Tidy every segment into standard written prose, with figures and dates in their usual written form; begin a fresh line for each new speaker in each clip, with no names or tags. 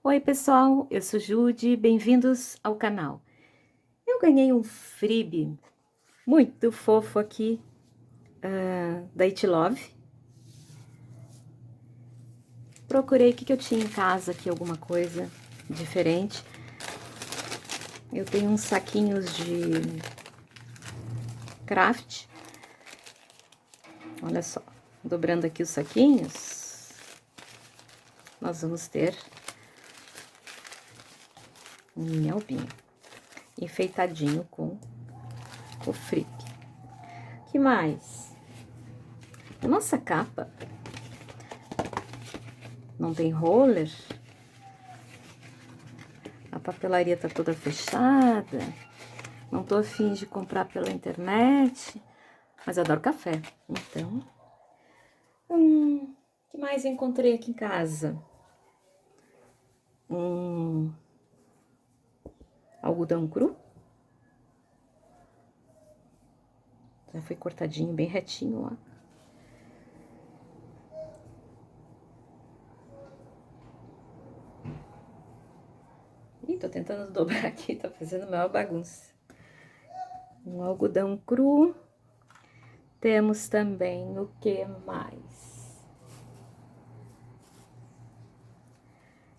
Oi, pessoal, eu sou Judy, bem-vindos ao canal. Eu ganhei um freebie muito fofo aqui da It Love. Procurei o que eu tinha em casa aqui, alguma coisa diferente. Eu tenho uns saquinhos de craft. Olha só, dobrando aqui os saquinhos, nós vamos ter um minhalbinho enfeitadinho com o freebie. Que mais? A nossa capa não tem roller. A papelaria tá toda fechada. Não tô afim de comprar pela internet, mas adoro café. Então, que mais eu encontrei aqui em casa? Algodão cru. Já foi cortadinho, bem retinho, ó. Ih, tô tentando dobrar aqui, tá fazendo maior bagunça. Um algodão cru. Temos também o que mais?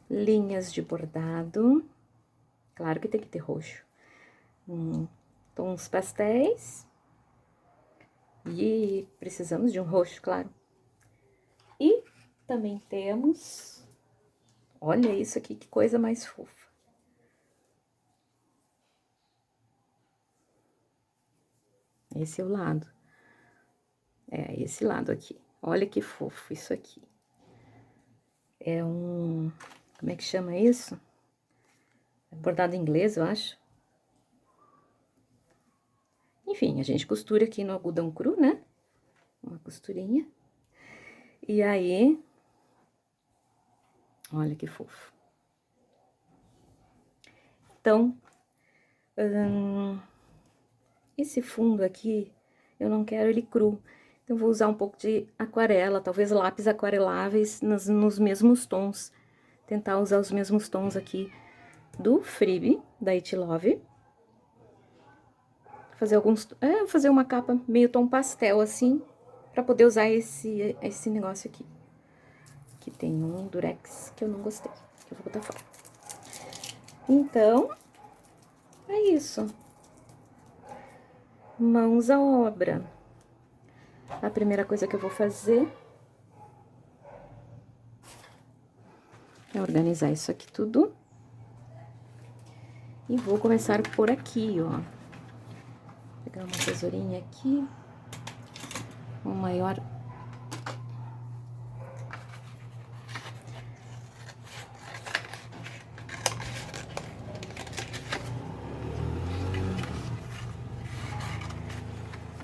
Linhas de bordado. Claro que tem que ter roxo. Tons pastéis. E precisamos de um roxo, claro. E também temos... Olha isso aqui, que coisa mais fofa. Esse é o lado. É, esse lado aqui. Olha que fofo isso aqui. É um... Como é que chama isso? É bordado em inglês, eu acho. Enfim, a gente costura aqui no algodão cru, né? Uma costurinha. E aí... Olha que fofo. Então... esse fundo aqui, eu não quero ele cru. Então, vou usar um pouco de aquarela, talvez lápis aquareláveis nos mesmos tons. Tentar usar os mesmos tons aqui do freebie, da It Love. Fazer fazer uma capa meio tom pastel, assim, pra poder usar esse negócio aqui. Que tem um durex que eu não gostei, que eu vou botar fora. Então, é isso. Mãos à obra. A primeira coisa que eu vou fazer é organizar isso aqui tudo. E vou começar por aqui, ó. Vou pegar uma tesourinha aqui. Um maior.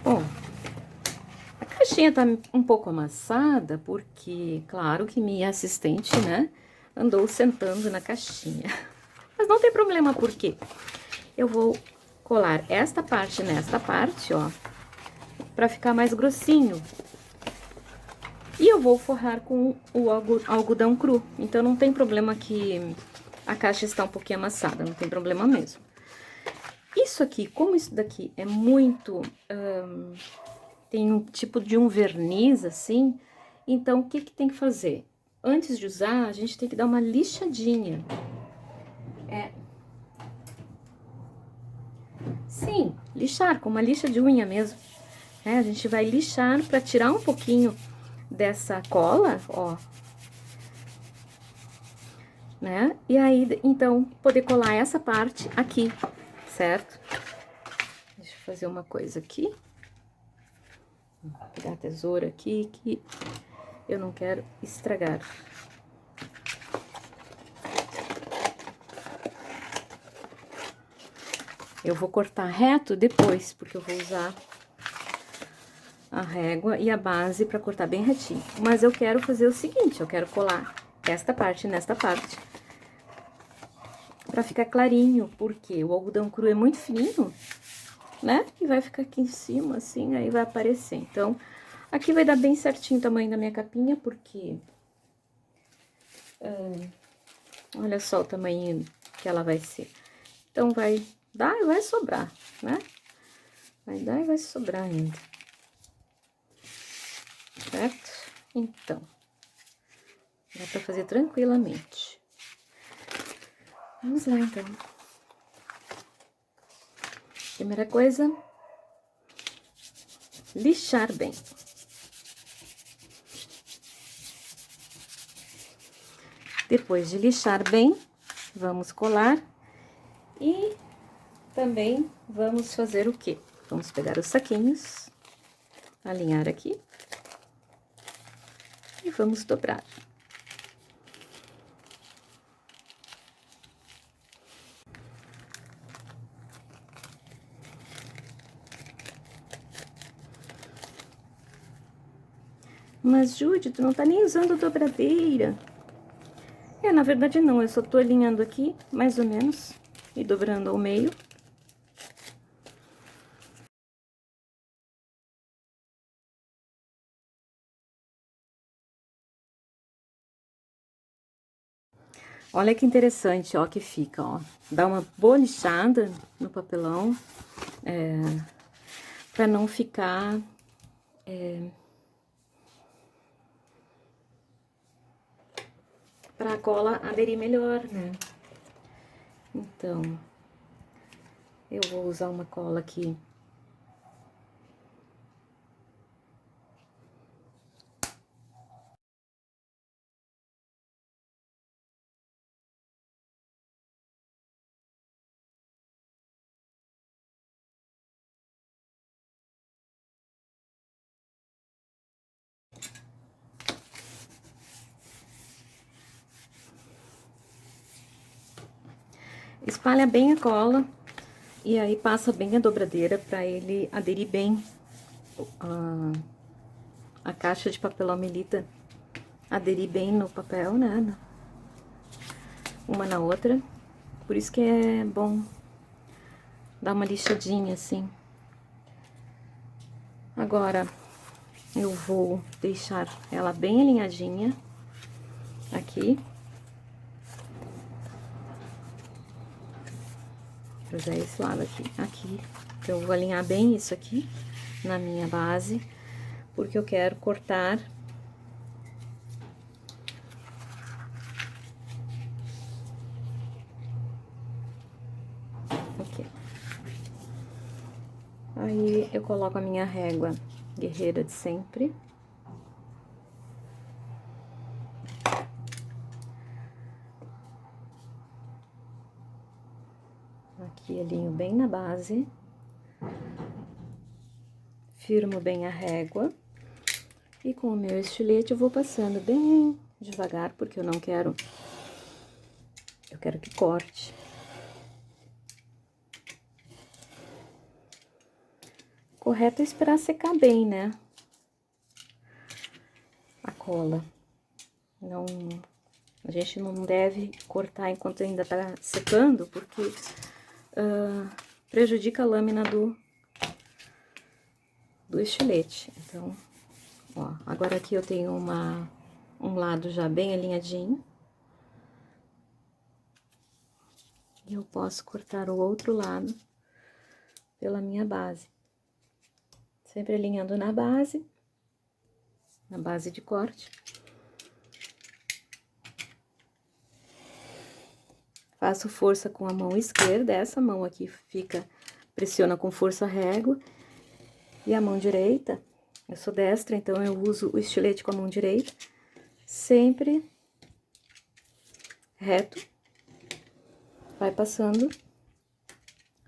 Bom, a caixinha tá um pouco amassada, porque, claro que minha assistente, né, andou sentando na caixinha. Mas não tem problema, porque eu vou colar esta parte nesta parte, ó, pra ficar mais grossinho. E eu vou forrar com o algodão cru. Então, não tem problema que a caixa está um pouquinho amassada, não tem problema mesmo. Isso aqui, como isso daqui é muito... tem um tipo de um verniz, assim, então, o que que tem que fazer? Antes de usar, a gente tem que dar uma lixadinha. Sim, lixar, com uma lixa de unha mesmo. A gente vai lixar pra tirar um pouquinho dessa cola, ó. Né? E aí, então, poder colar essa parte aqui, certo? Deixa eu fazer uma coisa aqui. Vou pegar a tesoura aqui, que eu não quero estragar. Eu vou cortar reto depois, porque eu vou usar a régua e a base pra cortar bem retinho. Mas eu quero fazer o seguinte, eu quero colar esta parte nesta parte. Pra ficar clarinho, porque o algodão cru é muito fininho, né? E vai ficar aqui em cima, assim, aí vai aparecer. Então, aqui vai dar bem certinho o tamanho da minha capinha, porque Olha só o tamanho que ela vai ser. Então, vai dar e vai sobrar, né? Vai dar e vai sobrar ainda. Certo? Então, dá pra fazer tranquilamente. Vamos lá, então. Primeira coisa, lixar bem. Depois de lixar bem, vamos colar e também vamos fazer o quê? Vamos pegar os saquinhos, alinhar aqui e vamos dobrar. Mas, Jude, tu não tá nem usando dobradeira. Na verdade não, eu só tô alinhando aqui, mais ou menos, e dobrando ao meio. Olha que interessante, ó, que fica, ó. Dá uma boa lixada no papelão, pra não ficar... pra cola aderir melhor, né? Então, eu vou usar uma cola aqui. Espalha bem a cola e aí passa bem a dobradeira pra ele aderir bem a caixa de papelão Melita, aderir bem no papel, né? Uma na outra. Por isso que é bom dar uma lixadinha assim. Agora, eu vou deixar ela bem alinhadinha aqui. Vou usar esse lado aqui. Aqui, eu vou alinhar bem isso aqui na minha base, porque eu quero cortar aqui. Aí, eu coloco a minha régua guerreira de sempre. Aqui, alinho bem na base. Firmo bem a régua. E com o meu estilete, eu vou passando bem devagar, porque eu não quero... Eu quero que corte. Correto é esperar secar bem, né? A cola. Não... A gente não deve cortar enquanto ainda tá secando, porque prejudica a lâmina do estilete. Então, ó, agora aqui eu tenho um lado já bem alinhadinho. E eu posso cortar o outro lado pela minha base. Sempre alinhando na base de corte. Faço força com a mão esquerda, essa mão aqui pressiona com força a régua. E a mão direita, eu sou destra, então eu uso o estilete com a mão direita, sempre reto. Vai passando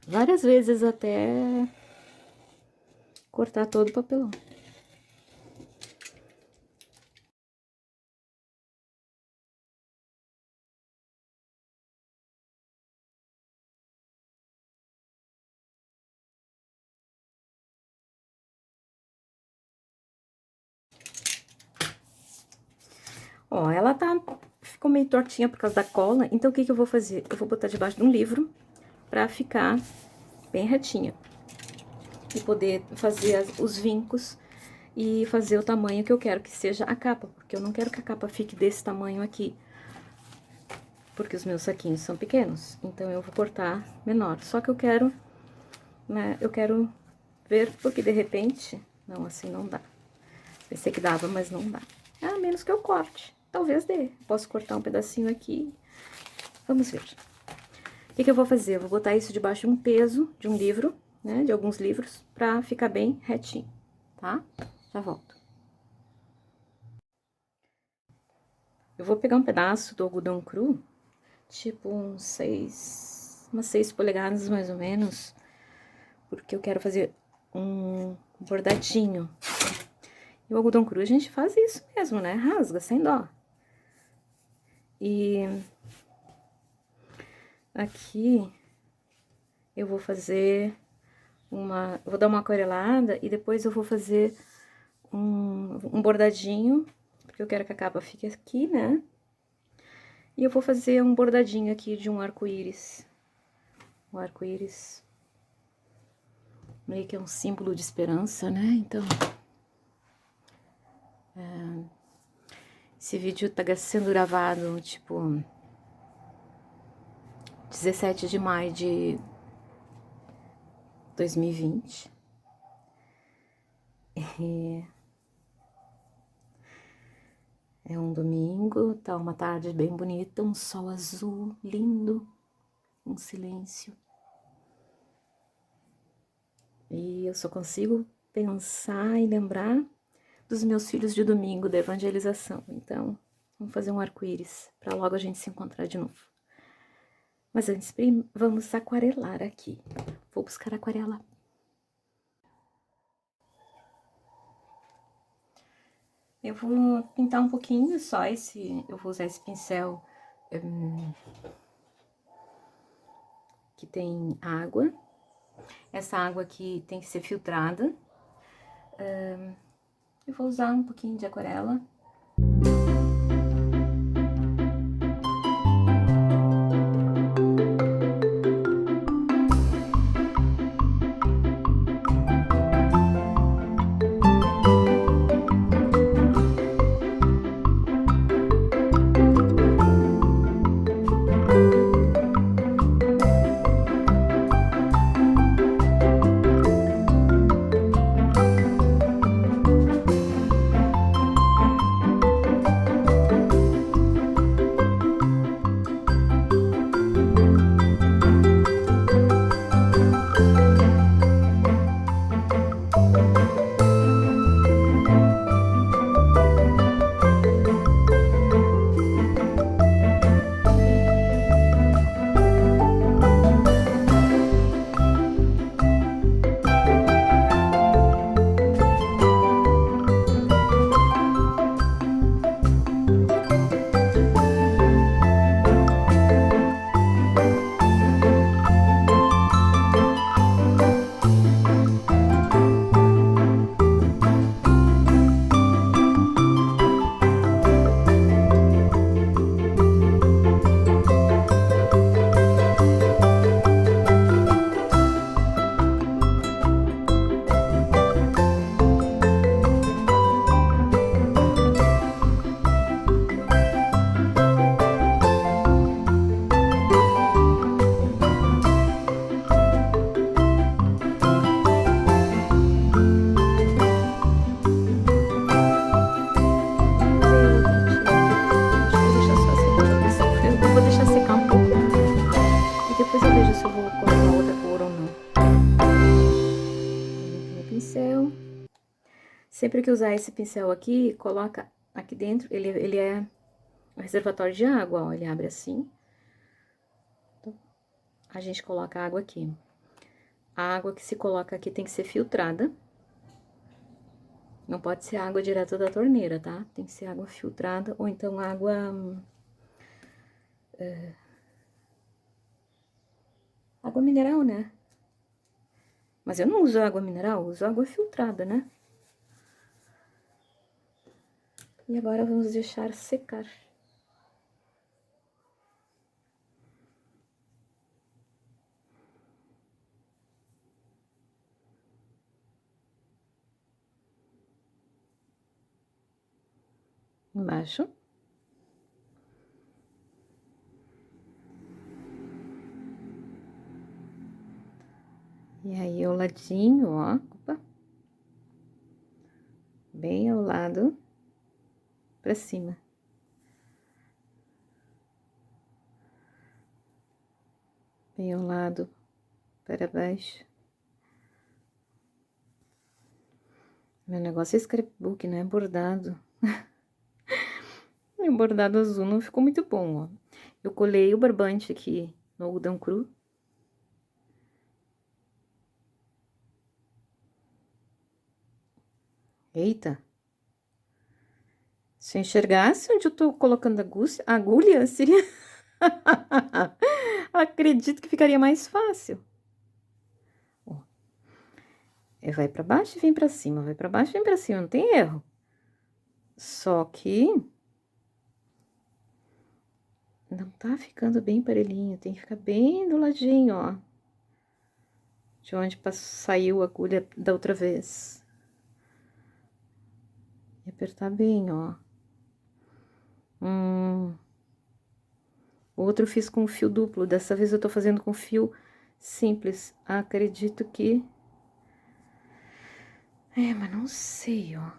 várias vezes até cortar todo o papelão. Ó, ela ficou meio tortinha por causa da cola, então o que que eu vou fazer? Eu vou botar debaixo de um livro pra ficar bem retinha. E poder fazer os vincos e fazer o tamanho que eu quero que seja a capa, porque eu não quero que a capa fique desse tamanho aqui. porque os meus saquinhos são pequenos, então eu vou cortar menor. Só que eu quero, né, eu quero ver, porque de repente, não, assim não dá. Pensei que dava, mas não dá. A menos que eu corte, talvez dê. Posso cortar um pedacinho aqui, vamos ver. O que que eu vou fazer? Eu vou botar isso debaixo de um peso, de um livro, né, de alguns livros, pra ficar bem retinho, tá? Já volto. Eu vou pegar um pedaço do algodão cru, tipo umas 6 polegadas mais ou menos, porque eu quero fazer um bordadinho. E o algodão cru a gente faz isso mesmo, né? Rasga, sem dó. E aqui eu vou fazer eu vou dar uma aquarelada e depois eu vou fazer um bordadinho, porque eu quero que a capa fique aqui, né? E eu vou fazer um bordadinho aqui de um arco-íris. Um arco-íris meio que é um símbolo de esperança, né? Então, esse vídeo tá sendo gravado, tipo, 17 de maio de 2020. É um domingo, tá uma tarde bem bonita, um sol azul lindo, um silêncio. E eu só consigo pensar e lembrar dos meus filhos de domingo da evangelização. Então, vamos fazer um arco-íris para logo a gente se encontrar de novo. Mas antes, vamos aquarelar aqui. Vou buscar aquarela. Eu vou pintar um pouquinho só eu vou usar esse pincel que tem água. Essa água aqui tem que ser filtrada. Eu vou usar um pouquinho de aquarela. Depois eu vejo se eu vou colocar outra cor ou não. Limpei o pincel. Sempre que usar esse pincel aqui, coloca aqui dentro, ele é um reservatório de água, ó, ele abre assim. Então, a gente coloca a água aqui. A água que se coloca aqui tem que ser filtrada. Não pode ser água direto da torneira, tá? Tem que ser água filtrada, ou então água... água mineral, né? Mas eu não uso água mineral, uso água filtrada, né? E agora vamos deixar secar. Embaixo. E aí, ao ladinho, ó, opa, bem ao lado pra cima. Bem ao lado para baixo. Meu negócio é scrapbook, né? Bordado. Meu bordado azul não ficou muito bom, ó. Eu colei o barbante aqui no algodão cru. Eita! Se eu enxergasse onde eu tô colocando a agulha, seria... Acredito que ficaria mais fácil. Ó, vai pra baixo e vem pra cima, vai pra baixo e vem pra cima, não tem erro. Só que... não tá ficando bem parelhinho, tem que ficar bem do ladinho, ó. De onde saiu a agulha da outra vez. E apertar bem, ó. O outro eu fiz com fio duplo, dessa vez eu tô fazendo com fio simples. Acredito que... mas não sei, ó.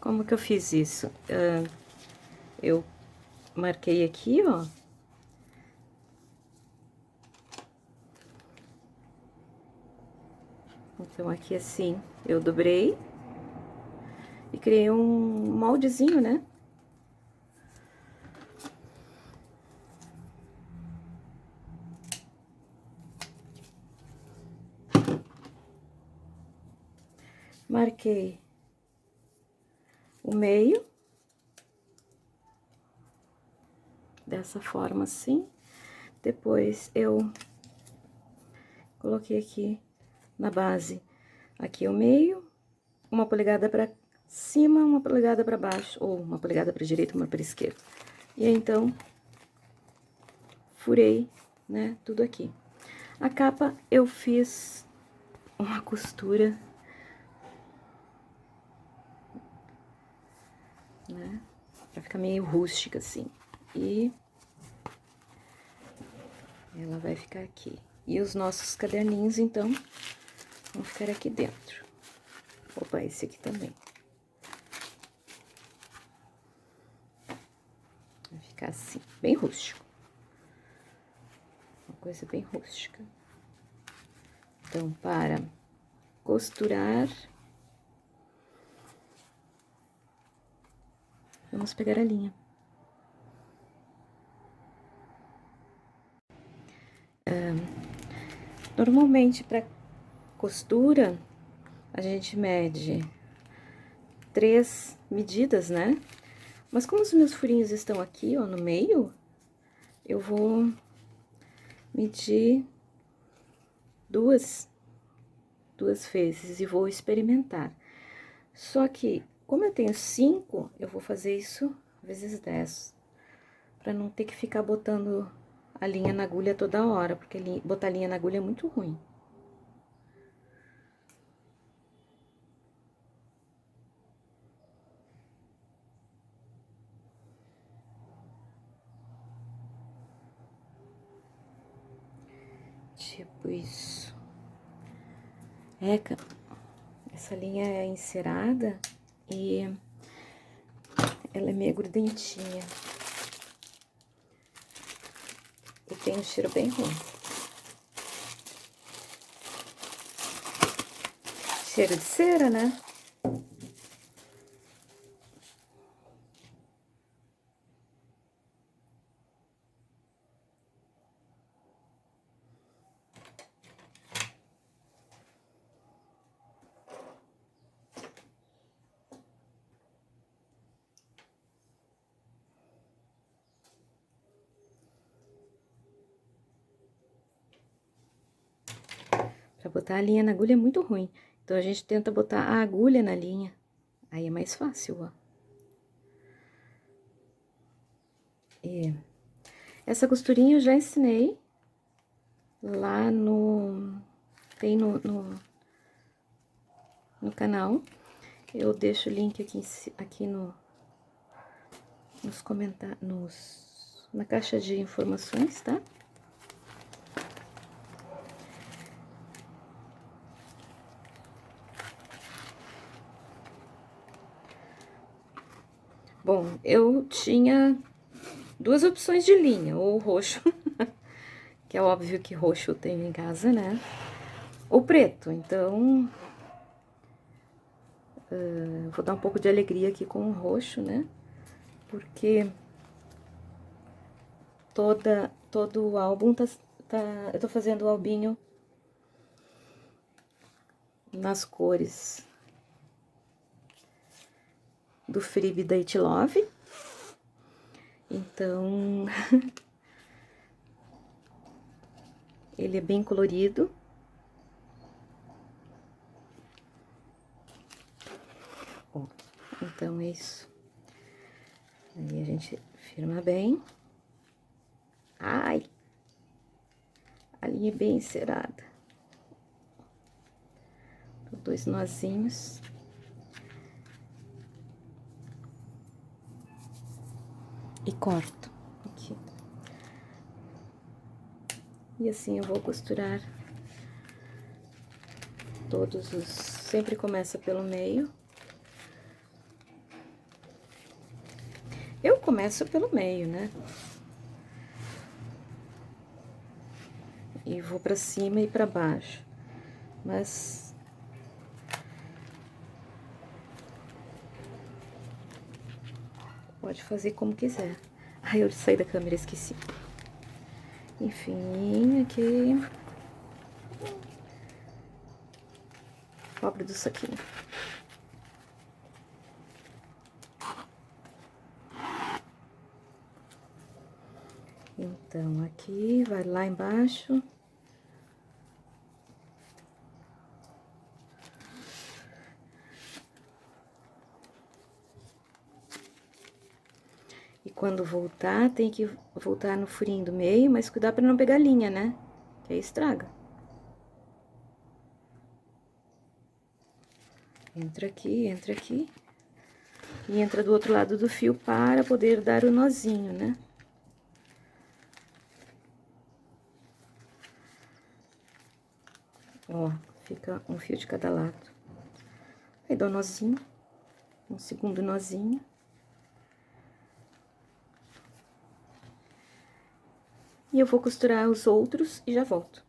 Como que eu fiz isso? Eu marquei aqui, ó. Então, aqui assim, eu dobrei e criei um moldezinho, né? Marquei o meio, dessa forma assim. Depois, eu coloquei aqui na base, aqui o meio, 1 polegada pra cima, 1 polegada pra baixo, ou 1 polegada pra direita, 1 pra esquerda. E aí, então, furei, né, tudo aqui. A capa, eu fiz uma costura, né, pra ficar meio rústica, assim. E ela vai ficar aqui. E os nossos caderninhos, então, vão ficar aqui dentro. Opa, esse aqui também. Vai ficar assim, bem rústico. Uma coisa bem rústica. Então, para costurar, vamos pegar a linha. Normalmente, para costura, a gente mede 3 medidas, né? Mas como os meus furinhos estão aqui, ó, no meio, eu vou medir duas vezes e vou experimentar. Só que, como eu tenho 5, eu vou fazer isso vezes 10, pra não ter que ficar botando a linha na agulha toda hora, porque botar linha na agulha é muito ruim. Tipo isso. Essa linha é encerada, e ela é meio grudentinha. E tem um cheiro bem ruim. Cheiro de cera, né? Pra botar a linha na agulha é muito ruim. Então, a gente tenta botar a agulha na linha. Aí é mais fácil, ó. E essa costurinha eu já ensinei lá no... Tem no canal. Eu deixo o link aqui nos comentários, na caixa de informações, tá? Bom, eu tinha duas opções de linha, ou roxo, que é óbvio que roxo eu tenho em casa, né? Ou preto, então... vou dar um pouco de alegria aqui com o roxo, né? Porque todo o álbum eu tô fazendo o albinho nas cores do Fribe da It Love. Então, ele é bem colorido. Ó, então, é isso. Aí a gente firma bem. Ai! A linha é bem encerada. Dois nozinhos. E corto aqui. E assim eu vou costurar todos os... Sempre começa pelo meio. Eu começo pelo meio, né? E vou pra cima e pra baixo. Mas... pode fazer como quiser. Ai, eu saí da câmera, esqueci. Enfim, aqui... pobre do saquinho. Então, aqui, vai lá embaixo. E quando voltar, tem que voltar no furinho do meio, mas cuidar pra não pegar linha, né? Que aí estraga. Entra aqui. E entra do outro lado do fio para poder dar o nozinho, né? Ó, fica um fio de cada lado. Aí dá um nozinho, um segundo nozinho. E eu vou costurar os outros e já volto.